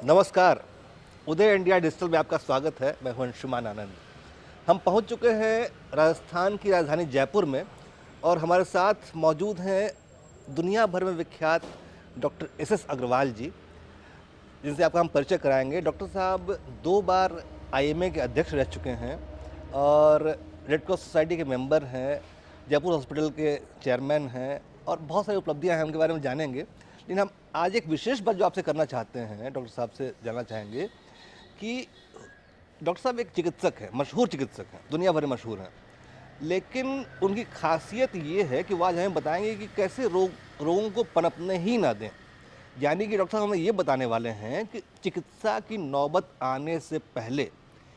नमस्कार। उदय India digital में आपका स्वागत है। मैं हूं अंशुमान आनंद। हम पहुंच चुके हैं राजस्थान की राजधानी जयपुर में और हमारे साथ मौजूद हैं दुनिया भर में विख्यात डॉक्टर एस अग्रवाल जी, जिनसे आपका हम परिचय कराएंगे। डॉक्टर साहब 2 बार आईएमए के अध्यक्ष रह चुके हैं और रेड क्रॉस सोसाइटी के मेंबर हैं, जयपुर हॉस्पिटल के चेयरमैन हैं और बहुत सारी उपलब्धियां हैं, उनके बारे में जानेंगे। लेकिन हम आज एक विशेष बात जो आपसे करना चाहते हैं, डॉक्टर साहब से जानना चाहेंगे कि डॉक्टर साहब एक चिकित्सक हैं, मशहूर चिकित्सक हैं, दुनिया भर में मशहूर हैं। लेकिन उनकी खासियत ये है कि वो आज हमें बताएंगे कि कैसे रोगों को पनपने ही ना दें। यानी कि डॉक्टर साहब हमें ये बताने वाले हैं कि चिकित्सा की नौबत आने से पहले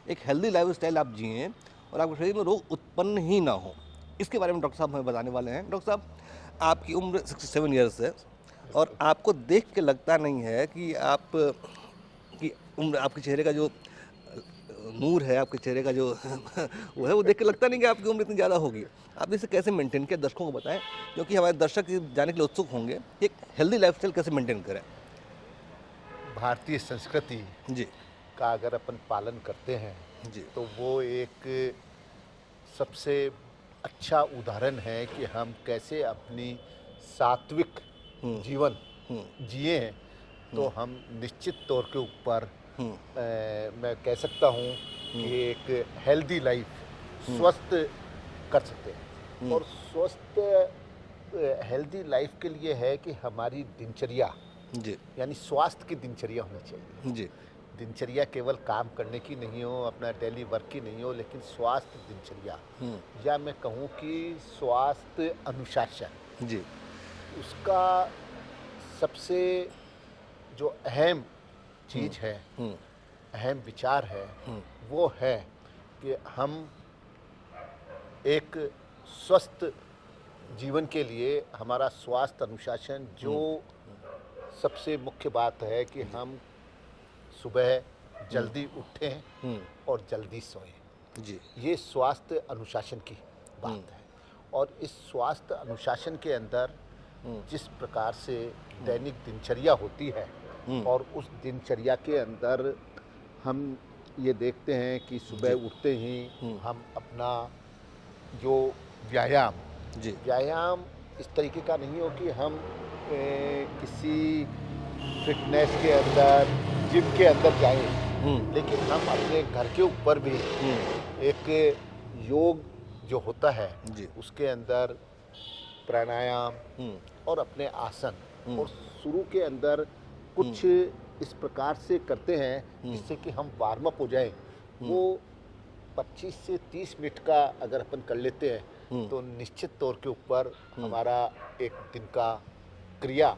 एक हेल्दी लाइफस्टाइल आप जिएं और आपके शरीर में रोग उत्पन्न ही ना हो। इसके बारे में डॉक्टर साहब हमें बताने वाले हैं। डॉक्टर साहब, आपकी उम्र 67 ईयर्स है और आपको देख के लगता नहीं है कि आप की उम्र, आपके चेहरे का जो नूर है, आपके चेहरे का जो वो है, वो देख के लगता नहीं कि आपकी उम्र इतनी ज़्यादा होगी। आप इसे कैसे मेंटेन किया, दर्शकों को बताएं, क्योंकि हमारे दर्शक ये जानने के लिए उत्सुक होंगे कि एक हेल्दी लाइफस्टाइल कैसे मेंटेन करें। भारतीय संस्कृति जी का अगर अपन पालन करते हैं जी तो वो एक सबसे अच्छा उदाहरण है कि हम कैसे अपनी सात्विक जीवन जिए हैं। तो हम निश्चित तौर के ऊपर मैं कह सकता हूँ कि एक हेल्दी लाइफ स्वस्थ कर सकते हैं। और स्वस्थ हेल्दी लाइफ के लिए है कि हमारी दिनचर्या जी यानी स्वास्थ्य की दिनचर्या होनी चाहिए। जी दिनचर्या केवल काम करने की नहीं हो, अपना डेली वर्क की नहीं हो, लेकिन स्वास्थ्य दिनचर्या या मैं कहूँ कि स्वास्थ्य अनुशासन, जी उसका सबसे जो अहम चीज़ है, अहम विचार है, वो है कि हम एक स्वस्थ जीवन के लिए हमारा स्वास्थ्य अनुशासन, जो सबसे मुख्य बात है कि हम सुबह जल्दी उठें और जल्दी सोएं। जी ये स्वास्थ्य अनुशासन की बात है। और इस स्वास्थ्य अनुशासन के अंदर जिस प्रकार से दैनिक दिनचर्या होती है और उस दिनचर्या के अंदर हम ये देखते हैं कि सुबह उठते ही हम अपना जो व्यायाम इस तरीके का नहीं हो कि हम किसी फिटनेस के अंदर, जिम के अंदर जाएं, लेकिन हम अपने घर के ऊपर भी एक योग जो होता है उसके अंदर प्राणायाम और अपने आसन और शुरू के अंदर कुछ इस प्रकार से करते हैं जिससे कि हम वार्म अप हो जाएं। वो 25 से 30 मिनट का अगर अपन कर लेते हैं तो निश्चित तौर के ऊपर हमारा एक दिन का क्रिया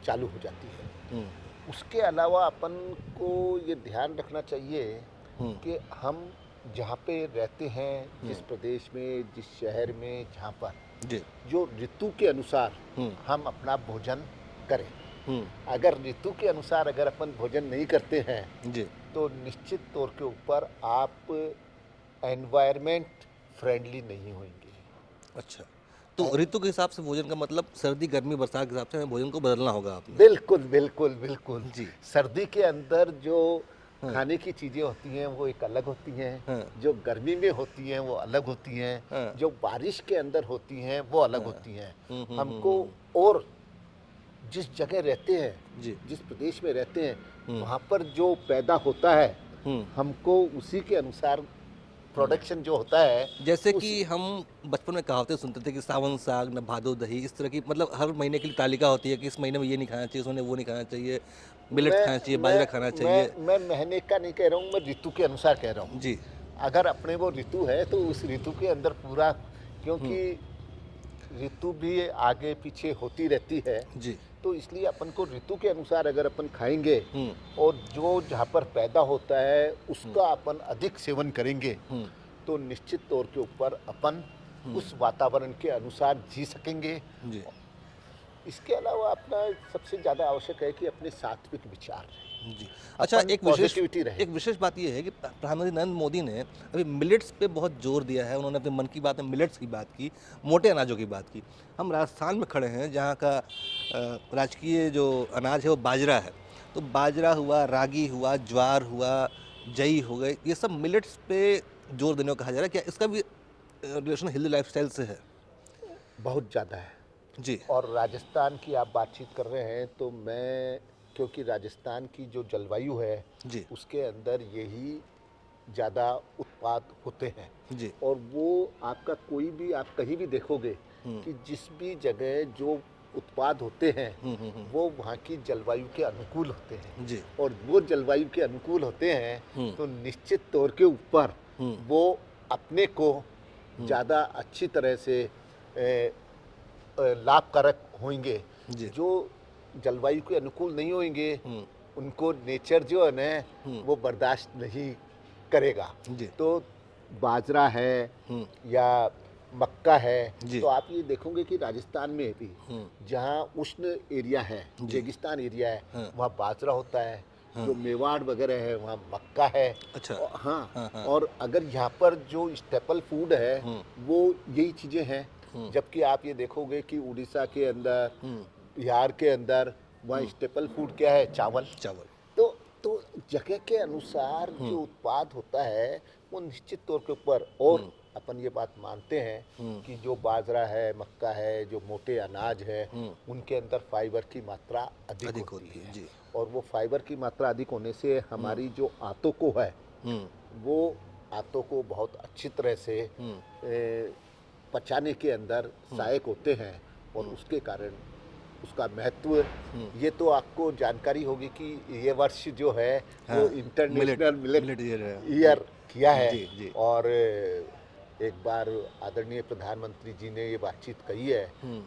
चालू हो जाती है। उसके अलावा अपन को ये ध्यान रखना चाहिए कि हम जहाँ पे रहते हैं, जिस प्रदेश में, जिस शहर में, जहाँ पर जो ऋतु के अनुसार हम अपना भोजन करें। अगर ऋतु के अनुसार अगर अपन भोजन नहीं करते हैं तो निश्चित तौर के ऊपर आप एनवायरनमेंट फ्रेंडली नहीं होंगे। अच्छा, तो ऋतु के हिसाब से भोजन का मतलब सर्दी, गर्मी, बरसात के हिसाब से हमें भोजन को बदलना होगा आपने। बिल्कुल बिल्कुल बिल्कुल जी। सर्दी के अंदर जो खाने की चीज़ें होती हैं वो एक अलग होती हैं, जो गर्मी में होती हैं वो अलग होती हैं, जो बारिश के अंदर होती हैं वो अलग होती हैं। हमको और जिस जगह रहते हैं, जिस प्रदेश में रहते हैं, वहाँ पर जो पैदा होता है हमको उसी के अनुसार प्रोडक्शन जो होता है। जैसे कि हम बचपन में कहावतें सुनते थे कि सावन साग न भादो दही, इस तरह की, मतलब हर महीने की तालिका होती है कि इस महीने में ये नहीं खाना चाहिए, इस महीने वो नहीं खाना चाहिए, मिलेट्स खाना चाहिए, बाजरा खाना चाहिए। मैं महीने का नहीं कह रहा हूँ, मैं ऋतु के अनुसार कह रहा हूँ। जी। अगर अपने वो ऋतु है तो उस ऋतु के अंदर पूरा, क्योंकि ऋतु भी आगे पीछे होती रहती है जी। तो इसलिए अपन को ऋतु के अनुसार अगर अपन खाएंगे और जो जहाँ पर पैदा होता है उसका अपन अधिक सेवन करेंगे तो निश्चित तौर के ऊपर अपन उस वातावरण के अनुसार जी सकेंगे। जी। इसके अलावा अपना सबसे ज़्यादा आवश्यक है कि अपने सात्विक विचार जी। अच्छा, एक विशेष बात ये है कि प्रधानमंत्री नरेंद्र मोदी ने अभी मिलेट्स पे बहुत जोर दिया है। उन्होंने अपने मन की बात में मिलेट्स की बात की, मोटे अनाजों की बात की। हम राजस्थान में खड़े हैं जहाँ का राजकीय जो अनाज है वो बाजरा है। तो बाजरा हुआ, रागी हुआ, ज्वार हुआ, जई हो गए, ये सब मिलेट्स पे जोर देने को कहा जा रहा है। क्या इसका भी रिलेशन हेल्दी लाइफस्टाइल से है? बहुत ज़्यादा है। जी। और राजस्थान की आप बातचीत कर रहे हैं तो मैं, क्योंकि राजस्थान की जो जलवायु है जी। उसके अंदर यही ज़्यादा उत्पाद होते हैं। जी। और वो आपका कोई भी, आप कहीं भी देखोगे कि जिस भी जगह जो उत्पाद होते हैं वो वहाँ की जलवायु के अनुकूल होते हैं। जी। और वो जलवायु के अनुकूल होते हैं तो निश्चित तौर के ऊपर वो अपने को ज़्यादा अच्छी तरह से लाभकारक होंगे। जी। जो जलवायु के अनुकूल नहीं होंगे उनको नेचर जो है ना वो बर्दाश्त नहीं करेगा। जी। तो बाजरा है या मक्का है, जी। तो आप ये देखोगे कि राजस्थान में भी जहाँ उष्ण एरिया है, जी। रेगिस्तान एरिया है, हाँ। वहाँ बाजरा होता है। जो मेवाड़ वगैरह है वहाँ मक्का है। अच्छा। हाँ, हाँ। और अगर यहाँ पर जो स्टेपल फूड है वो यही चीज़ें हैं। जबकि आप ये देखोगे कि उड़ीसा के अंदर, बिहार के अंदर वहाँ स्टेपल फूड क्या है? चावल। चावल। तो जगह के अनुसार जो उत्पाद होता है वो निश्चित तौर के ऊपर, और अपन ये बात मानते हैं कि जो बाजरा है, मक्का है, जो मोटे अनाज है उनके अंदर फाइबर की मात्रा अधिक होती है। जी। और वो फाइबर की मात्रा अधिक होने से हमारी जो आंतों को है वो आंतों को बहुत अच्छी तरह से पचाने के अंदर सहायक होते हैं। और उसके कारण उसका महत्व, ये तो आपको जानकारी होगी कि ये वर्ष जो है वो इंटरनेशनल मिलेट ईयर किया है। जी। जी। और एक बार आदरणीय प्रधानमंत्री जी ने ये बातचीत कही है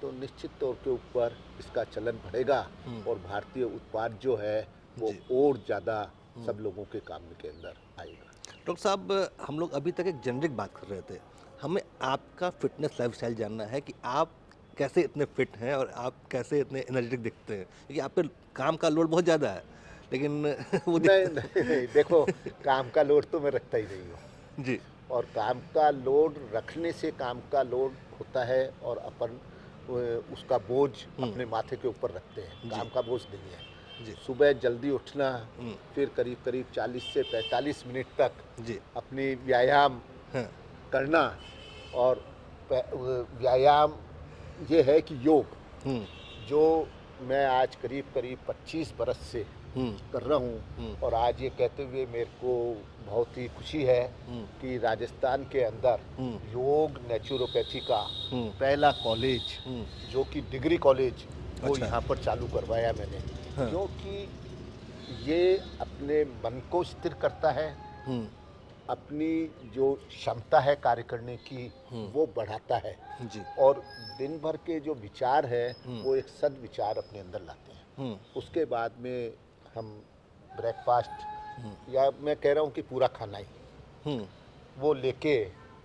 तो निश्चित तौर के ऊपर इसका चलन बढ़ेगा और भारतीय उत्पाद जो है वो और ज़्यादा सब लोगों के काम के अंदर आएगा। डॉक्टर साहब, हम लोग अभी तक एक जेनरिक बात कर रहे थे, हमें आपका फिटनेस लाइफस्टाइल जानना है कि आप कैसे इतने फिट हैं और आप कैसे इतने एनर्जेटिक दिखते हैं, क्योंकि आप पे काम का लोड बहुत ज़्यादा है, लेकिन वो नहीं, देखो काम का लोड तो मैं रखता ही नहीं हूँ जी। और काम का लोड रखने से काम का लोड होता है और अपन उसका बोझ अपने माथे के ऊपर रखते हैं। काम का बोझ नहीं है। जी। सुबह जल्दी उठना, फिर करीब करीब 40 से 45 मिनट तक जी। अपनी व्यायाम करना। और व्यायाम ये है कि योग, जो मैं आज करीब करीब 25 बरस से कर रहा हूँ। और आज ये कहते हुए मेरे को बहुत ही खुशी है कि राजस्थान के अंदर योग नेचुरोपैथी का पहला कॉलेज, जो कि डिग्री कॉलेज, वो अच्छा। यहाँ पर चालू करवाया मैंने। क्योंकि ये अपने मन को स्थिर करता है, अपनी जो क्षमता है कार्य करने की वो बढ़ाता है। जी। और दिन भर के जो विचार है वो एक सद विचार अपने अंदर लाते हैं। उसके बाद में हम ब्रेकफास्ट, या मैं कह रहा हूँ कि पूरा खाना ही वो लेके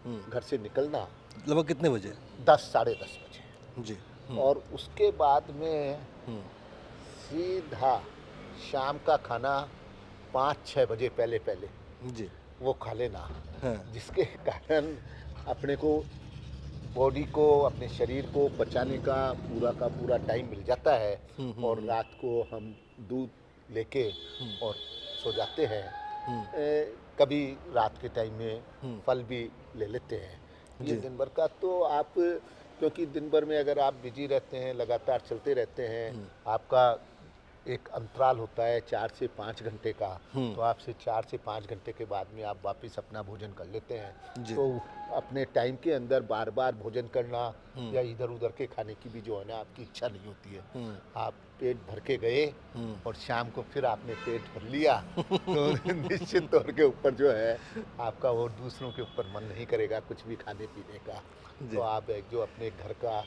घर से निकलना लगभग कितने बजे? 10 साढ़े 10 बजे। जी। और उसके बाद में सीधा शाम का खाना 5-6 बजे पहले जी। वो खा लेना। हाँ। जिसके कारण अपने को, बॉडी को, अपने शरीर को बचाने का पूरा टाइम मिल जाता है। और रात को हम दूध लेके और सो जाते हैं। कभी रात के टाइम में फल भी ले लेते हैं। ये दिन भर का तो आप, क्योंकि दिन भर में अगर आप बिजी रहते हैं, लगातार चलते रहते हैं, आपका एक अंतराल होता है 4 से 5 घंटे का, तो आपसे 4 से 5 घंटे के बाद में आप वापस अपना भोजन कर लेते हैं। तो अपने टाइम के अंदर बार बार भोजन करना या इधर उधर के खाने की भी जो है ना आपकी इच्छा नहीं होती है। आप पेट भर के गए और शाम को फिर आपने पेट भर लिया तो निश्चित तौर के ऊपर जो है आपका और दूसरों के ऊपर मन नहीं करेगा कुछ भी खाने पीने का। तो आप एक जो अपने घर का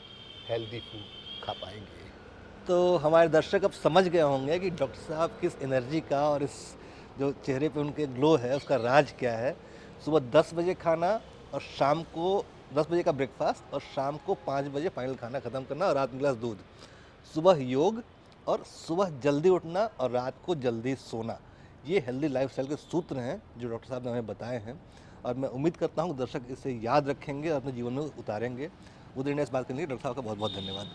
हेल्दी फूड खा पाएंगे। तो हमारे दर्शक अब समझ गए होंगे कि डॉक्टर साहब किस एनर्जी का और इस जो चेहरे पे उनके ग्लो है उसका राज क्या है। सुबह 10 बजे खाना और शाम को 10 बजे का ब्रेकफास्ट और शाम को 5 बजे फाइनल खाना ख़त्म करना और रात में गिलास दूध। सुबह योग और सुबह जल्दी उठना और रात को जल्दी सोना, ये हेल्दी लाइफस्टाइल के सूत्र हैं जो डॉक्टर साहब ने हमें बताए हैं। और मैं उम्मीद करता हूँ दर्शक इसे याद रखेंगे और अपने जीवन में उतारेंगे। वो दिन इस बात के लिए डॉक्टर साहब का बहुत बहुत धन्यवाद।